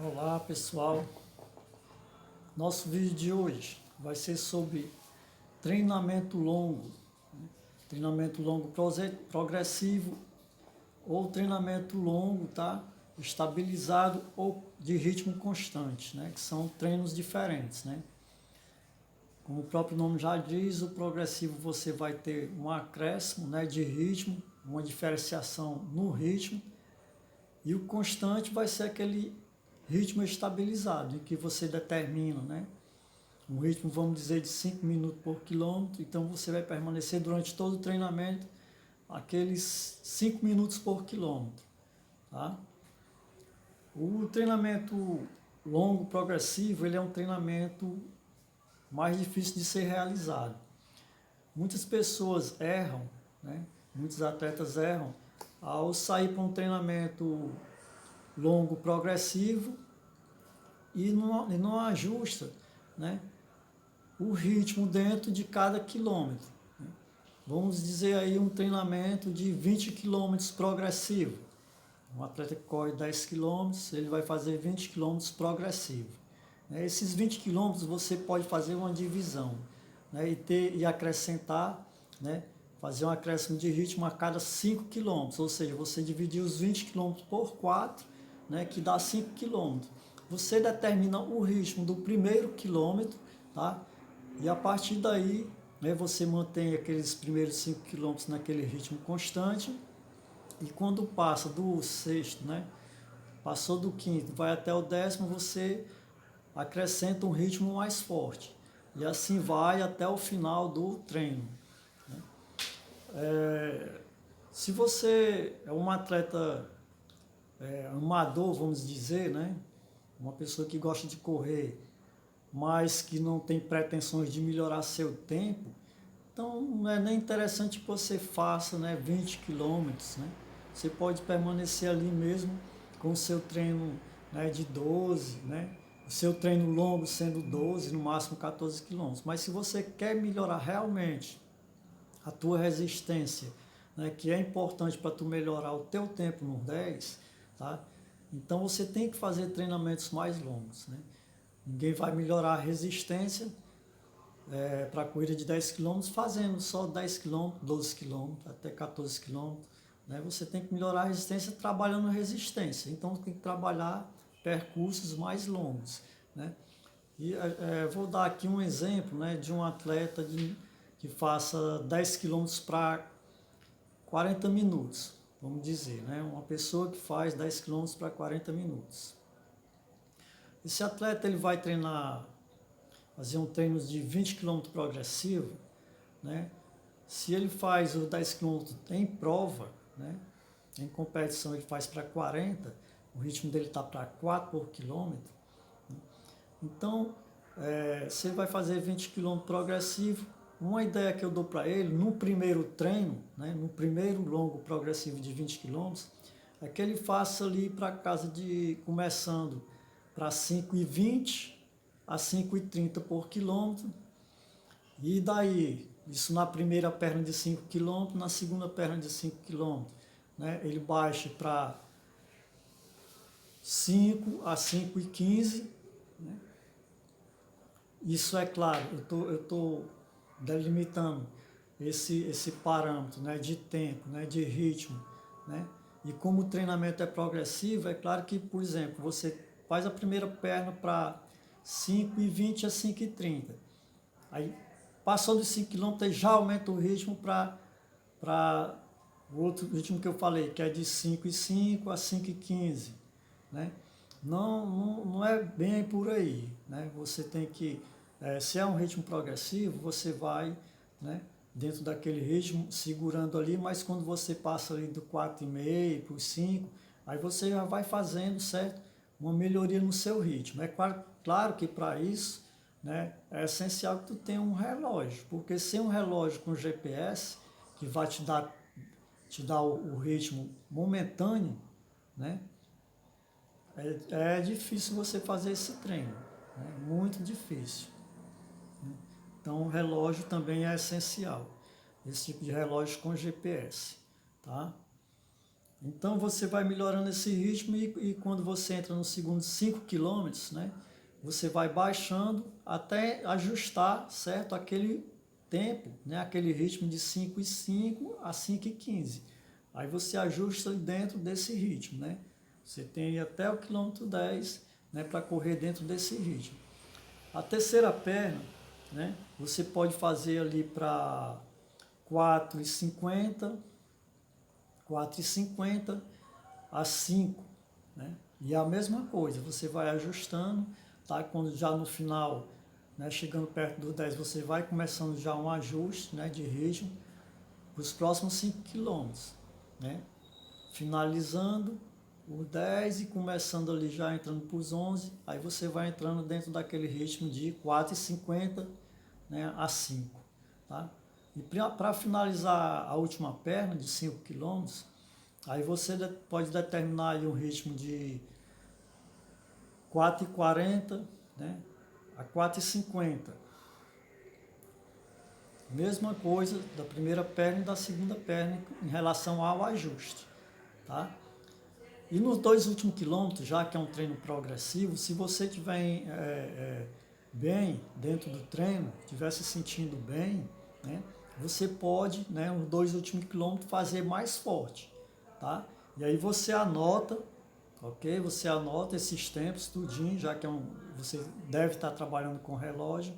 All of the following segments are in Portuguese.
Olá pessoal, nosso vídeo de hoje vai ser sobre treinamento longo, treinamento longo progressivo ou treinamento longo, tá? Estabilizado ou de ritmo constante, né? Que são treinos diferentes, né? Como o próprio nome já diz, o progressivo você vai ter um acréscimo, né, de ritmo, uma diferenciação no ritmo, e o constante vai ser aquele ritmo estabilizado, em que você determina, né? Um ritmo, vamos dizer, de 5 minutos por quilômetro, então você vai permanecer durante todo o treinamento aqueles 5 minutos por quilômetro, tá? O treinamento longo progressivo, ele é um treinamento mais difícil de ser realizado. Muitas pessoas erram, né? Muitos atletas erram ao sair para um treinamento longo progressivo e não ajusta, né, o ritmo dentro de cada quilômetro. Vamos dizer aí um treinamento de 20 quilômetros progressivo. Um atleta que corre 10 quilômetros, ele vai fazer 20 quilômetros progressivo. Esses 20 quilômetros você pode fazer uma divisão, né, e acrescentar, né, fazer um acréscimo de ritmo a cada 5 quilômetros, ou seja, você dividir os 20 quilômetros por 4, né, que dá 5 quilômetros. Você determina o ritmo do primeiro quilômetro, tá? E a partir daí, né, você mantém aqueles primeiros 5 quilômetros naquele ritmo constante, e quando passa do sexto, né, passou do quinto, vai até o décimo, você acrescenta um ritmo mais forte. E assim vai até o final do treino. Se você é um atleta amador, vamos dizer, né, uma pessoa que gosta de correr, mas que não tem pretensões de melhorar seu tempo, então não é nem interessante que você faça, né, 20 quilômetros, né? Você pode permanecer ali mesmo com o seu treino, né, de 12, né? O seu treino longo sendo 12, no máximo 14 quilômetros. Mas se você quer melhorar realmente a tua resistência, né, que é importante para tu melhorar o teu tempo no 10, tá? Então você tem que fazer treinamentos mais longos, né? Ninguém vai melhorar a resistência para a corrida de 10 quilômetros fazendo só 10 quilômetros, 12 quilômetros, até 14 quilômetros. Né? Você tem que melhorar a resistência trabalhando resistência. Então tem que trabalhar percursos mais longos. Né? E vou dar aqui um exemplo, né, de um atleta que faça 10 quilômetros para 40 minutos, vamos dizer. Né? Uma pessoa que faz 10 quilômetros para 40 minutos. Esse atleta ele vai treinar, fazer um treino de 20 km progressivo, né? Se ele faz os 10 km em prova, né? Em competição ele faz para 40, o ritmo dele está para 4 por quilômetro. Então, se ele vai fazer 20 km progressivo, uma ideia que eu dou para ele, no primeiro treino, né? No primeiro longo progressivo de 20 km, é que ele faça ali para casa de, começando para 5,20 a 5,30 por quilômetro, e daí, isso na primeira perna de 5 quilômetros, na segunda perna de 5 quilômetros, né, ele baixa para 5 a 5,15, né? Isso é claro, eu tô delimitando esse parâmetro, né, de tempo, né, de ritmo, né? E como o treinamento é progressivo, é claro que, por exemplo, você faz a primeira perna para 5,20 a 5,30. Aí, passou dos 5 quilômetros, já aumenta o ritmo para o outro ritmo que eu falei, que é de 5,5 a 5,15. Né? Não é bem por aí. Né? Você tem que, se é um ritmo progressivo, você vai, né, dentro daquele ritmo, segurando ali, mas quando você passa ali do 4,5 para os 5, aí você já vai fazendo, certo? Uma melhoria no seu ritmo. É claro que para isso, né, é essencial que tu tenha um relógio, porque sem um relógio com GPS, que vai te dar o ritmo momentâneo, né, é difícil você fazer esse treino, né, muito difícil. Então o relógio também é essencial, esse tipo de relógio com GPS, tá? Então você vai melhorando esse ritmo e quando você entra no segundo 5 quilômetros, né, você vai baixando até ajustar, certo, aquele tempo, né, aquele ritmo de 5:05 a 5:15. Aí você ajusta dentro desse ritmo, né? Você tem até o quilômetro 10, né, para correr dentro desse ritmo. A terceira perna, né, você pode fazer ali para 4:50, 4:50 a 5, né? E é a mesma coisa, você vai ajustando, tá? Quando já no final, né, chegando perto do 10, você vai começando já um ajuste, né, de ritmo para os próximos 5 quilômetros, né? Finalizando o 10 e começando ali já entrando para os 11, aí você vai entrando dentro daquele ritmo de 4:50, né, a 5, tá? E para finalizar a última perna de 5 quilômetros, aí você pode determinar aí um ritmo de 4:40, né, a 4:50. Mesma coisa da primeira perna e da segunda perna em relação ao ajuste, tá? E nos 2 últimos quilômetros, já que é um treino progressivo, se você estiver bem dentro do treino, estiver se sentindo bem, né, você pode, né, os 2 últimos quilômetros fazer mais forte, tá? E aí você anota, ok? Você anota esses tempos tudinho, já que você deve estar trabalhando com relógio,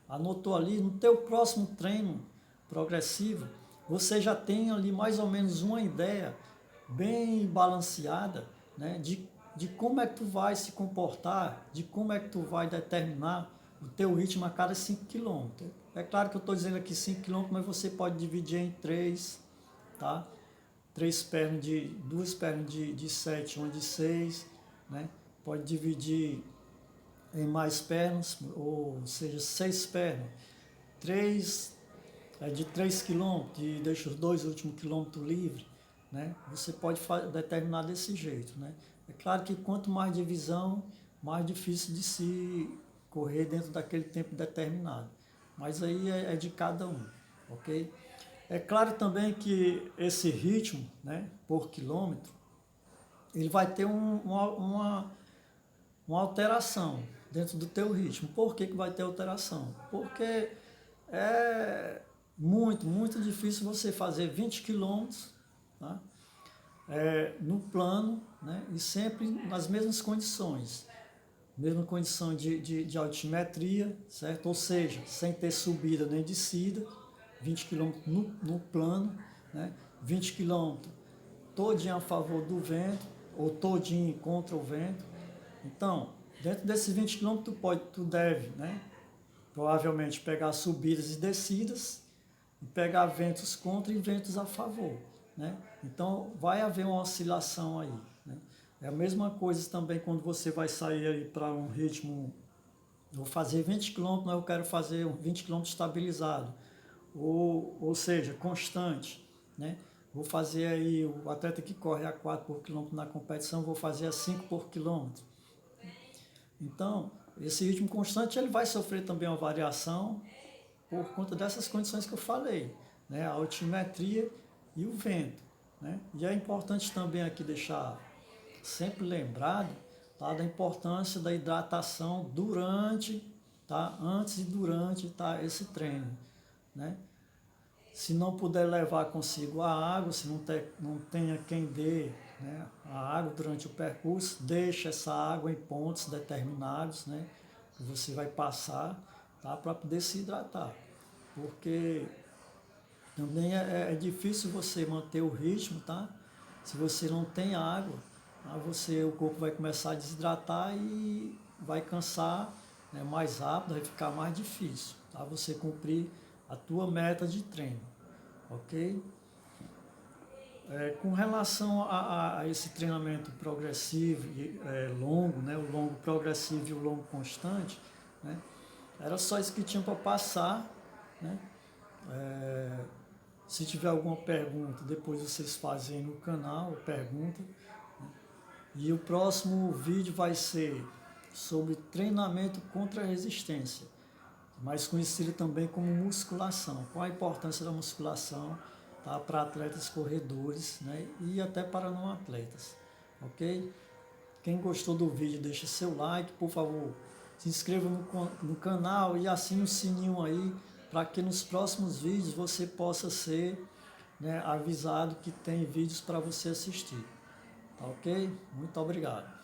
anotou ali, no teu próximo treino progressivo, você já tem ali mais ou menos uma ideia bem balanceada, né, de como é que tu vai se comportar, de como é que tu vai determinar o teu ritmo a cada 5 quilômetros. É claro que eu estou dizendo aqui 5 quilômetros, mas você pode dividir em 3, tá? Duas pernas de 7, uma de 6, né? Pode dividir em mais pernas, ou seja, 6 pernas. 3 de 3 quilômetros, e deixa os 2 últimos quilômetros livres, né? Você pode determinar desse jeito, né? É claro que quanto mais divisão, mais difícil de se correr dentro daquele tempo determinado. Mas aí é de cada um, ok? É claro também que esse ritmo, né, por quilômetro, ele vai ter uma alteração dentro do teu ritmo. Por que vai ter alteração? Porque é muito difícil você fazer 20 quilômetros, tá? No plano, né? E sempre nas mesmas condições. Mesma condição de altimetria, certo? Ou seja, sem ter subida nem descida, 20 quilômetros no plano, né? 20 quilômetros todinho a favor do vento, ou todinho contra o vento. Então, dentro desses 20 quilômetros, tu deve, né, provavelmente pegar subidas e descidas, e pegar ventos contra e ventos a favor, né? Então, vai haver uma oscilação aí, né? É a mesma coisa também quando você vai sair aí para um ritmo, vou fazer 20 quilômetros, mas eu quero fazer 20 quilômetros estabilizado, ou seja, constante, né? Vou fazer aí, o atleta que corre a 4 por quilômetro na competição, vou fazer a 5 por quilômetro. Então, esse ritmo constante ele vai sofrer também uma variação por conta dessas condições que eu falei, né? A altimetria e o vento, né? E é importante também aqui deixar sempre lembrado, tá, da importância da hidratação durante, tá, antes e durante, tá, esse treino, né? Se não puder levar consigo a água, se não tenha quem dê, né, a água durante o percurso, deixe essa água em pontos determinados, né, que você vai passar, tá, para poder se hidratar. Porque também é difícil você manter o ritmo, tá? Se você não tem água, tá, o corpo vai começar a desidratar e vai cansar, né, mais rápido, vai ficar mais difícil, tá? Você cumprir a tua meta de treino, ok? Com relação a esse treinamento progressivo e longo, né, o longo progressivo e o longo constante, né, era só isso que tinha para passar, né? Se tiver alguma pergunta, depois vocês fazem no canal, pergunta. E o próximo vídeo vai ser sobre treinamento contra a resistência, mais conhecido também como musculação. Qual a importância da musculação, tá? Para atletas corredores, né? E até para não atletas, ok? Quem gostou do vídeo, deixa seu like, por favor, se inscreva no canal e assine o sininho aí, para que nos próximos vídeos você possa ser, né, avisado que tem vídeos para você assistir, tá ok? Muito obrigado.